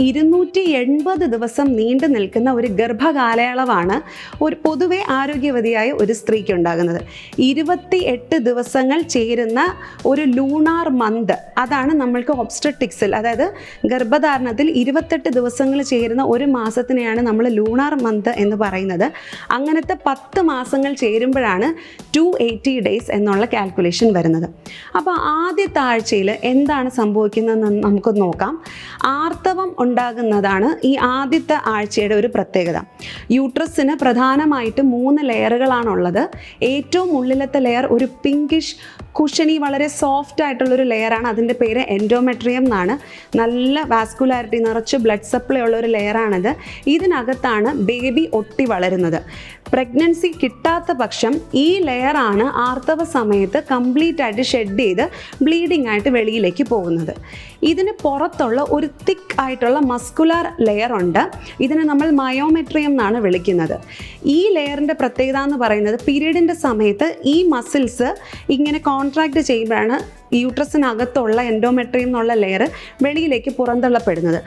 280 ദിവസം നീണ്ടു നിൽക്കുന്ന ഒരു ഗർഭകാലയളവാണ് ഒരു പൊതുവെ ആരോഗ്യവതിയായ ഒരു സ്ത്രീക്ക് ഉണ്ടാകുന്നത്. 28 ദിവസങ്ങൾ ചേരുന്ന ഒരു ലൂണാർ മന്ത്, അതാണ് നമ്മൾക്ക് ഒബ്സ്റ്ററ്റിക്സിൽ, അതായത് ഗർഭധാരണത്തിൽ 28 ദിവസങ്ങൾ ചേരുന്ന ഒരു മാസത്തിനെയാണ് നമ്മൾ ലൂണാർ മന്ത് എന്ന് പറയുന്നത്. അങ്ങനത്തെ 10 മാസങ്ങൾ ചേരുമ്പോഴാണ് 280 ഡേയ്സ് എന്നുള്ള കാൽക്കുലേഷൻ വരുന്നത്. അപ്പോൾ ആദ്യത്തെ ആഴ്ചയിൽ എന്താണ് സംഭവിക്കുന്നതെന്ന് നമുക്ക് നോക്കാം. ആർത്തവം ഉണ്ടാകുന്നതാണ് ഈ ആദ്യത്തെ ആഴ്ചയുടെ ഒരു പ്രത്യേകത. യൂട്രസിന് പ്രധാനമായിട്ട് 3 ലെയറുകളാണുള്ളത്. ഏറ്റവും ഉള്ളിലത്തെ ലെയർ ഒരു പിങ്കിഷ് കുഷനി, വളരെ സോഫ്റ്റ് ആയിട്ടുള്ളൊരു ലെയറാണ്. അതിൻ്റെ പേര് എൻഡോമെട്രിയം എന്നാണ്. നല്ല വാസ്കുലാരിറ്റി, നിറച്ച് ബ്ലഡ് സപ്ലൈ ഉള്ള ഒരു ലെയറാണിത്. ഇതിനകത്താണ് ബേബി ഒട്ടി വളരുന്നത്. പ്രഗ്നൻസി കിട്ടാത്ത പക്ഷം ഈ ലെയറാണ് ആർത്തവ സമയത്ത് കംപ്ലീറ്റ് ആയിട്ട് ഷെഡ് ചെയ്ത് ബ്ലീഡിംഗ് ആയിട്ട് വെളിയിലേക്ക് പോകുന്നത്. ഇതിന് പുറത്തുള്ള ഒരു തിക്ക് ആയിട്ടുള്ള മസ്കുലാർ ലെയർ ഉണ്ട്. ഇതിനെ നമ്മൾ മയോമെട്രിയം എന്നാണ് വിളിക്കുന്നത്. ഈ ലെയറിൻ്റെ പ്രത്യേകത എന്ന് പറയുന്നത് പീരീഡിൻ്റെ സമയത്ത് ഈ മസിൽസ് ഇങ്ങനെ കോൺട്രാക്ട് ചെയ്യുമ്പോഴാണ് യൂട്രസിനകത്തുള്ള എൻഡോമെട്രിയം എന്നുള്ള ലെയർ വെളിയിലേക്ക് പുറന്തള്ളപ്പെടുന്നത്.